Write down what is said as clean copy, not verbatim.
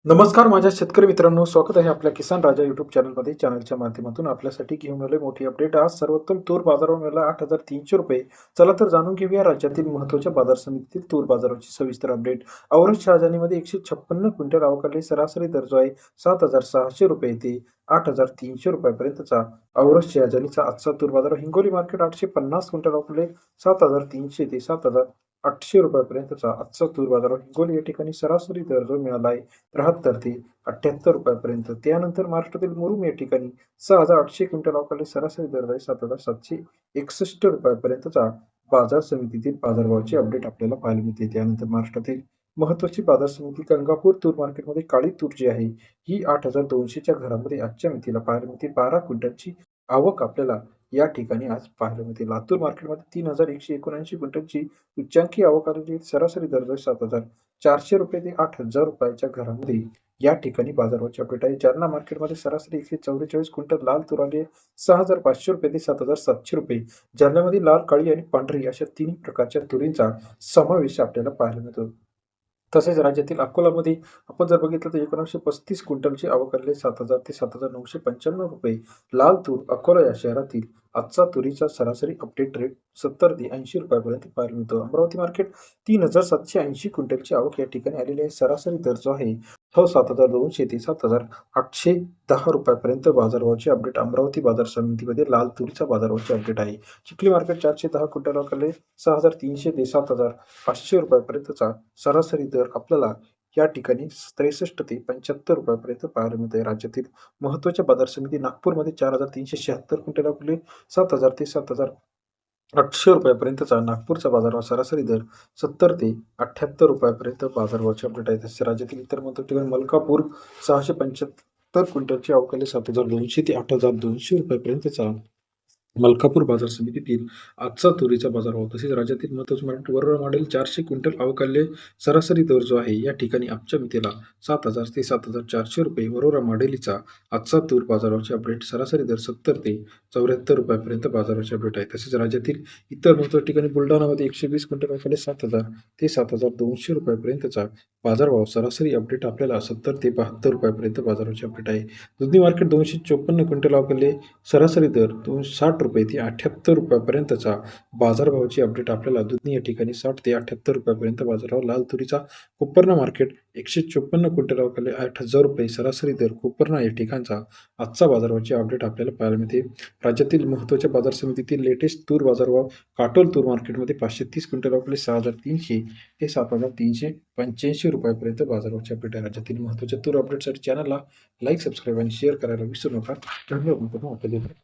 नमस्कार माझ्या शेतकरी मित्रांनो, स्वागत आहे आपल्या किसान राजा यूट्यूब चॅनलमध्ये. चॅनलच्या माध्यमातून आपल्यासाठी घेऊन आलोय मोठी अपडेट. आज सर्वोत्तम तूर बाजारावर मिळाला ₹8,300. चला तर जाणून घेऊया राज्यातील महत्त्वाच्या बाजार समितीतील तूर बाजाराची सविस्तर अपडेट. औरंगाबाद शहाजानीमध्ये 156 क्विंटल अवकाळी सरासरी दर जो आहे ₹7,600 ते ₹8,300 पर्यंतचा. औरंगाबाद शहाजानीचा आजचा तूर बाजार. हिंगोली मार्केट 850 क्विंटल अवकाळी 7,300 ते ₹7,800 पर्यंतचा आजचा तूर बाजार. हिंगोली या ठिकाणी सरासरी दर जो मिळाला आहे 73 ते ₹78 त्यानंतर महाराष्ट्रातील मुरुम या ठिकाणी 6,800 क्विंटल अवकाळी सरासरी दर आहे ₹7,761 पर्यंतचा. बाजार समितीतील बाजारभावाची अपडेट आपल्याला पाहायला मिळते. त्यानंतर महाराष्ट्रातील महत्वाची बाजार समिती गंगापूर तूर मार्केटमध्ये काळी तूर जी आहे ही 8,200च्या घरामध्ये आजच्या मितीला पाहायला मिळते. 12 क्विंटलची आवक आपल्याला या ठिकाणी आज पाहायला मिळते. लातूर मार्केटमध्ये 3,179 क्विंटलची उच्चांकी आवक आलेली. सरासरी दर ₹7,400 ते ₹8,000च्या घरामध्ये या ठिकाणी बाजाराची अपडेट आहे. जालना मार्केटमध्ये सरासरी 144 क्विंटल लाल तूर आली आहे. ₹6,500 ते ₹7,700. जालन्यामध्ये लाल, काळी आणि पांढरी अशा तिन्ही प्रकारच्या तुरींचा समावेश आपल्याला पाहायला मिळतो. तसेच राज्यातील अकोलामध्ये आपण जर बघितलं तर 1935 क्विंटलची आवक आलेली 7,000 ते ₹7,995. लाल तूर अकोला या शहरातील आजचा तुरीचा सरासरी अपडेट रेट 70 ते ₹80 पर्यंत पाहायला मिळतो. अमरावती मार्केट 3,780 क्विंटलची आवक या ठिकाणी आलेली आहे. सरासरी दर जो आहे तो 7,200 ते ₹7,810 पर्यंत बाजारभावाची अपडेट अमरावती बाजार समितीमध्ये लाल तुरीचा बाजारभावाची अपडेट आहे. चिखली मार्केट 410 क्विंटल अवकाळी 6,300 ते ₹7,500 पर्यंतचा सरासरी दर आपल्याला या ठिकाणी 63 ते ₹75 पर्यंत पाहायला मिळते. राज्यातील महत्त्वाच्या बाजार समिती नागपूरमध्ये 4,376 क्विंटल अवकाळी 7,000 ते ₹7,800 पर्यंतचा नागपूरचा बाजारभाव. सरासरी दर 70 ते ₹78 पर्यंत बाजारभावाची अपडेट आहे. तसेच राज्यातील इतर महत्त्वाच्या ठिकाणी मलकापूर 675 क्विंटलची अवकाळी 7,200 ते ₹8,200 पर्यंतचा मलकापूर बाजार समितीतील आजचा तुरीचा बाजारभाव. तसेच राज्यातील महत्त्वाचे मार्केट वरोरा मॉडेल 400 क्विंटल अवकाळी सरासरी दर जो आहे या ठिकाणी आजच्या मितीला 7,000 ते ₹7,400. वरोरा मॉडेलीचा आजचा तूर बाजाराची अपडेट. सरासरी दर 70 ते ₹74 पर्यंत बाजाराची अपडेट आहे. तसेच राज्यातील इतर महत्त्वाच्या ठिकाणी बुलढाणामध्ये 120 क्विंटल अवकाळी 7,000 ते ₹7,200 पर्यंतचा बाजारभाव. सरासरी अपडेट आपल्याला 70 ते ₹72 पर्यंत बाजाराची अपडेट आहे. दुधनी मार्केट 254 क्विंटल अवकाळी सरासरी दर ₹60 ते ₹78 पर्यंतचा बाजारभावाची अपडेट आपल्याला दुधनी या ठिकाणी 60 ते ₹78 पर्यंत बाजारभाव. लाल तुरीचा कोपरना मार्केट 154 क्विंटल अवकाळी ₹8,000 सरासरी दर कोपरना या ठिकाणचा आजचा बाजारभावाची अपडेट आपल्याला पाहायला मिळते. राज्यातील महत्त्वाच्या बाजार समितीतील लेटेस्ट तूर बाजारभाव काटोल तूर मार्केटमध्ये 530 क्विंटल अवकाळी 6,300 ते ₹7,385 पर्यंत बाजारभावाची अपडेट आहे. राज्यातील महत्त्वाच्या तूर अपडेटसाठी चॅनलला लाईक, सबस्क्राईब आणि शेअर करायला विसरू नका. धन्यवाद.